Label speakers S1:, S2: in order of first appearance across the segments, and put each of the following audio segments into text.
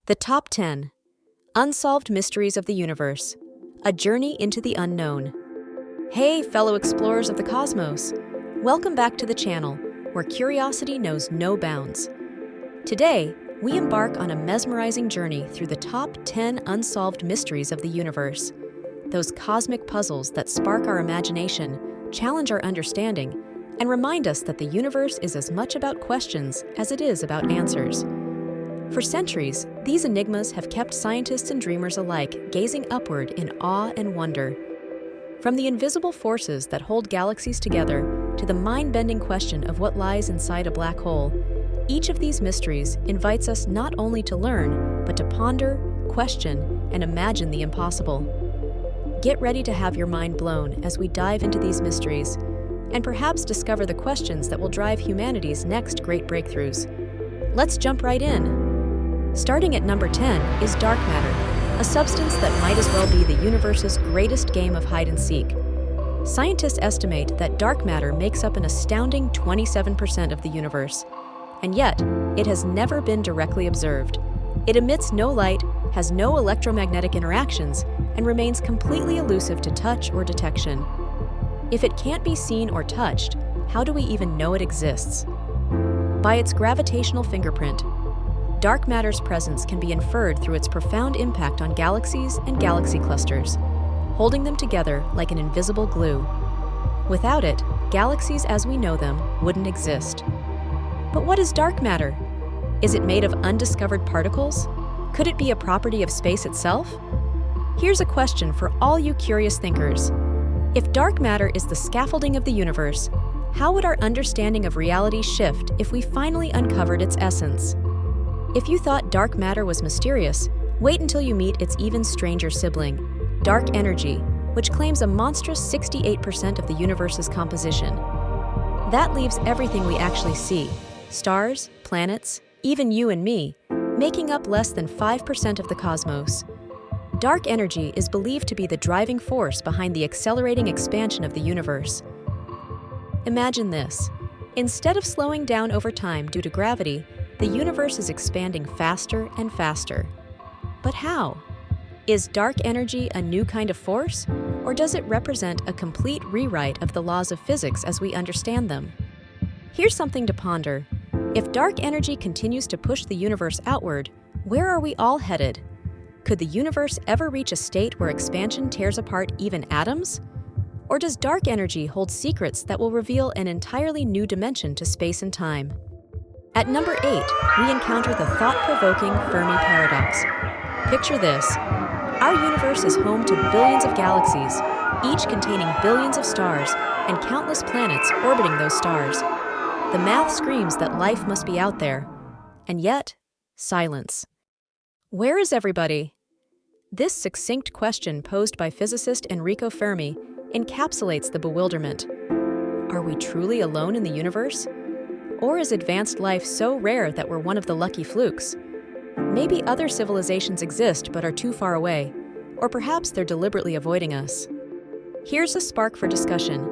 S1: The Top 10 Unsolved Mysteries of the Universe, a journey into the unknown. Hey, fellow explorers of the cosmos. Welcome back to the channel, where curiosity knows no bounds. Today, we embark on a mesmerizing journey through the top 10 unsolved mysteries of the universe. Those cosmic puzzles that spark our imagination, challenge our understanding, and remind us that the universe is as much about questions as it is about answers. For centuries, these enigmas have kept scientists and dreamers alike gazing upward in awe and wonder. From the invisible forces that hold galaxies together to the mind-bending question of what lies inside a black hole, each of these mysteries invites us not only to learn, but to ponder, question, and imagine the impossible. Get ready to have your mind blown as we dive into these mysteries, and perhaps discover the questions that will drive humanity's next great breakthroughs. Let's jump right in. Starting at number 10 is dark matter, a substance that might as well be the universe's greatest game of hide-and-seek. Scientists estimate that dark matter makes up an astounding 27% of the universe, and yet it has never been directly observed. It emits no light, has no electromagnetic interactions, and remains completely elusive to touch or detection. If it can't be seen or touched, how do we even know it exists? By its gravitational fingerprint, dark matter's presence can be inferred through its profound impact on galaxies and galaxy clusters, holding them together like an invisible glue. Without it, galaxies as we know them wouldn't exist. But what is dark matter? Is it made of undiscovered particles? Could it be a property of space itself? Here's a question for all you curious thinkers. If dark matter is the scaffolding of the universe, how would our understanding of reality shift if we finally uncovered its essence? If you thought dark matter was mysterious, wait until you meet its even stranger sibling, dark energy, which claims a monstrous 68% of the universe's composition. That leaves everything we actually see, stars, planets, even you and me, making up less than 5% of the cosmos. Dark energy is believed to be the driving force behind the accelerating expansion of the universe. Imagine this. Instead of slowing down over time due to gravity, the universe is expanding faster and faster. But how? Is dark energy a new kind of force, or does it represent a complete rewrite of the laws of physics as we understand them? Here's something to ponder. If dark energy continues to push the universe outward, where are we all headed? Could the universe ever reach a state where expansion tears apart even atoms? Or does dark energy hold secrets that will reveal an entirely new dimension to space and time? At number 8, we encounter the thought-provoking Fermi paradox. Picture this. Our universe is home to billions of galaxies, each containing billions of stars and countless planets orbiting those stars. The math screams that life must be out there. And yet, silence. Where is everybody? This succinct question posed by physicist Enrico Fermi encapsulates the bewilderment. Are we truly alone in the universe? Or is advanced life so rare that we're one of the lucky flukes? Maybe other civilizations exist but are too far away, or perhaps they're deliberately avoiding us. Here's a spark for discussion.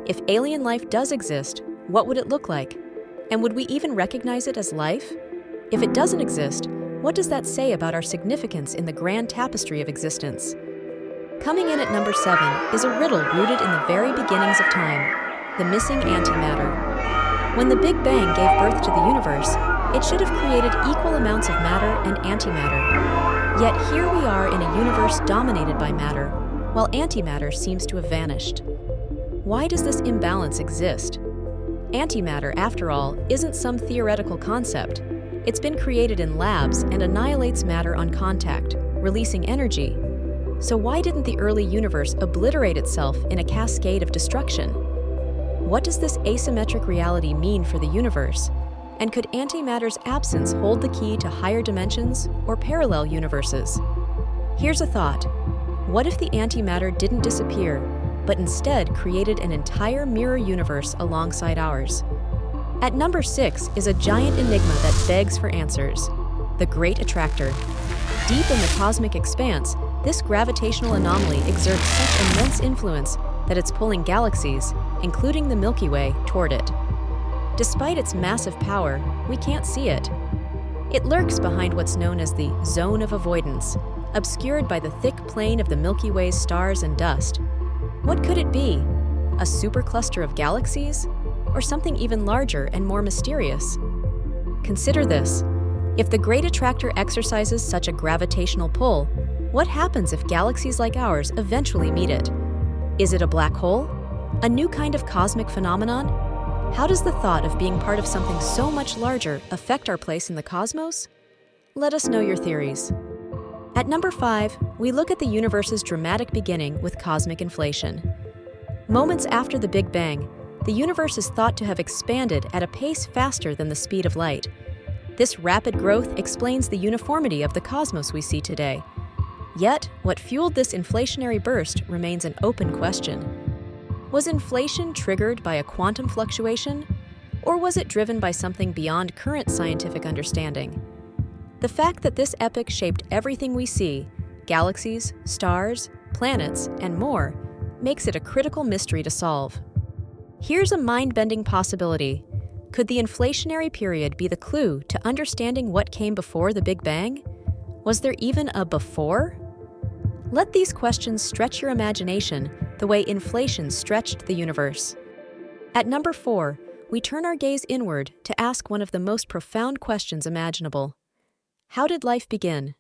S1: If alien life does exist, what would it look like? And would we even recognize it as life? If it doesn't exist, what does that say about our significance in the grand tapestry of existence? Coming in at number 7 is a riddle rooted in the very beginnings of time, the missing antimatter. When the Big Bang gave birth to the universe, it should have created equal amounts of matter and antimatter. Yet here we are in a universe dominated by matter, while antimatter seems to have vanished. Why does this imbalance exist? Antimatter, after all, isn't some theoretical concept. It's been created in labs and annihilates matter on contact, releasing energy. So why didn't the early universe obliterate itself in a cascade of destruction? What does this asymmetric reality mean for the universe? And could antimatter's absence hold the key to higher dimensions or parallel universes? Here's a thought. What if the antimatter didn't disappear, but instead created an entire mirror universe alongside ours? At number 6 is a giant enigma that begs for answers: the Great Attractor. Deep in the cosmic expanse, this gravitational anomaly exerts such immense influence that it's pulling galaxies, including the Milky Way, toward it. Despite its massive power, we can't see it. It lurks behind what's known as the zone of avoidance, obscured by the thick plain of the Milky Way's stars and dust. What could it be? A supercluster of galaxies? Or something even larger and more mysterious? Consider this. If the Great Attractor exercises such a gravitational pull, what happens if galaxies like ours eventually meet it? Is it a black hole? A new kind of cosmic phenomenon? How does the thought of being part of something so much larger affect our place in the cosmos? Let us know your theories. At number 5, we look at the universe's dramatic beginning with cosmic inflation. Moments after the Big Bang, the universe is thought to have expanded at a pace faster than the speed of light. This rapid growth explains the uniformity of the cosmos we see today. Yet, what fueled this inflationary burst remains an open question. Was inflation triggered by a quantum fluctuation, or was it driven by something beyond current scientific understanding? The fact that this epoch shaped everything we see, galaxies, stars, planets, and more, makes it a critical mystery to solve. Here's a mind-bending possibility. Could the inflationary period be the clue to understanding what came before the Big Bang? Was there even a before? Let these questions stretch your imagination the way inflation stretched the universe. At number 4, we turn our gaze inward to ask one of the most profound questions imaginable. How did life begin?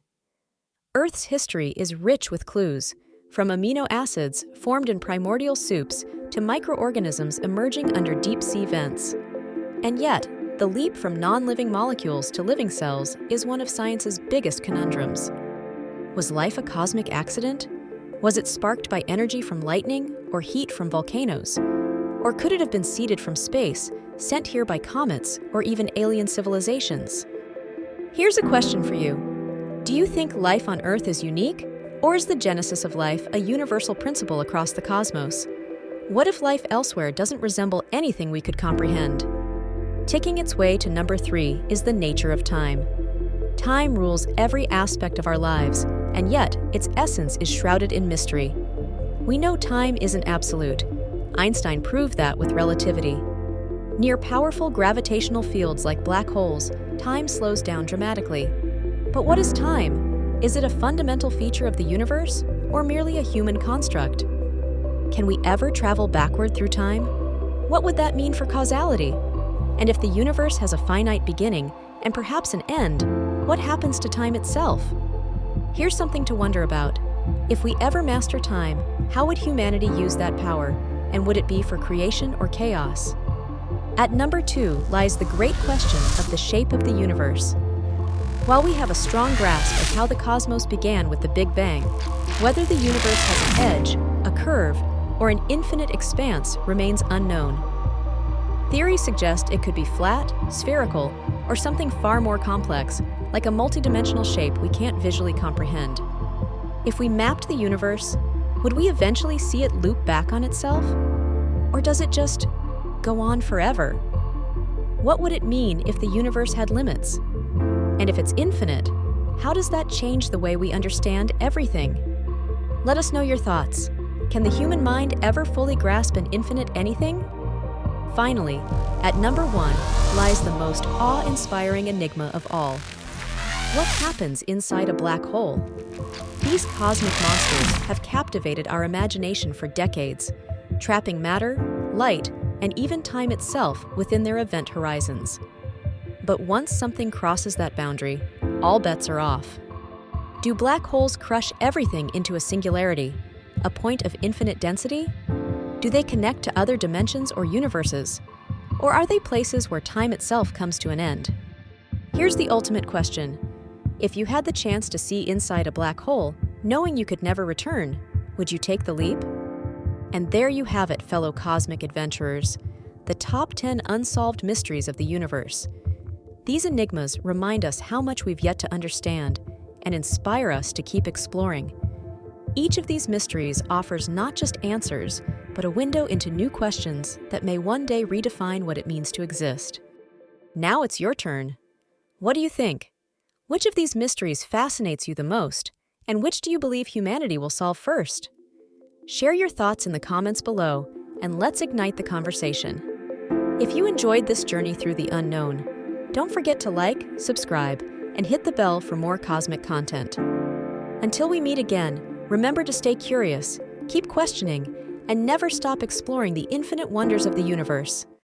S1: Earth's history is rich with clues, from amino acids formed in primordial soups to microorganisms emerging under deep-sea vents. And yet, the leap from non-living molecules to living cells is one of science's biggest conundrums. Was life a cosmic accident? Was it sparked by energy from lightning or heat from volcanoes? Or could it have been seeded from space, sent here by comets or even alien civilizations? Here's a question for you. Do you think life on Earth is unique, or is the genesis of life a universal principle across the cosmos? What if life elsewhere doesn't resemble anything we could comprehend? Ticking its way to number 3 is the nature of time. Time rules every aspect of our lives, and yet its essence is shrouded in mystery. We know time isn't absolute. Einstein proved that with relativity. Near powerful gravitational fields like black holes, time slows down dramatically. But what is time? Is it a fundamental feature of the universe, or merely a human construct? Can we ever travel backward through time? What would that mean for causality? And if the universe has a finite beginning, and perhaps an end, what happens to time itself? Here's something to wonder about. If we ever master time, how would humanity use that power, and would it be for creation or chaos? At number 2 lies the great question of the shape of the universe. While we have a strong grasp of how the cosmos began with the Big Bang, whether the universe has an edge, a curve, or an infinite expanse remains unknown. Theories suggest it could be flat, spherical, or something far more complex, like a multidimensional shape we can't visually comprehend. If we mapped the universe, would we eventually see it loop back on itself? Or does it just go on forever? What would it mean if the universe had limits? And if it's infinite, how does that change the way we understand everything? Let us know your thoughts. Can the human mind ever fully grasp an infinite anything? Finally, at number 1 lies the most awe-inspiring enigma of all. What happens inside a black hole? These cosmic monsters have captivated our imagination for decades, trapping matter, light, and even time itself within their event horizons. But once something crosses that boundary, all bets are off. Do black holes crush everything into a singularity, a point of infinite density? Do they connect to other dimensions or universes? Or are they places where time itself comes to an end? Here's the ultimate question. If you had the chance to see inside a black hole, knowing you could never return, would you take the leap? And there you have it, fellow cosmic adventurers, the top 10 unsolved mysteries of the universe. These enigmas remind us how much we've yet to understand and inspire us to keep exploring. Each of these mysteries offers not just answers, but a window into new questions that may one day redefine what it means to exist. Now it's your turn. What do you think? Which of these mysteries fascinates you the most, and which do you believe humanity will solve first? Share your thoughts in the comments below, and let's ignite the conversation. If you enjoyed this journey through the unknown, don't forget to like, subscribe, and hit the bell for more cosmic content. Until we meet again, remember to stay curious, keep questioning, and never stop exploring the infinite wonders of the universe.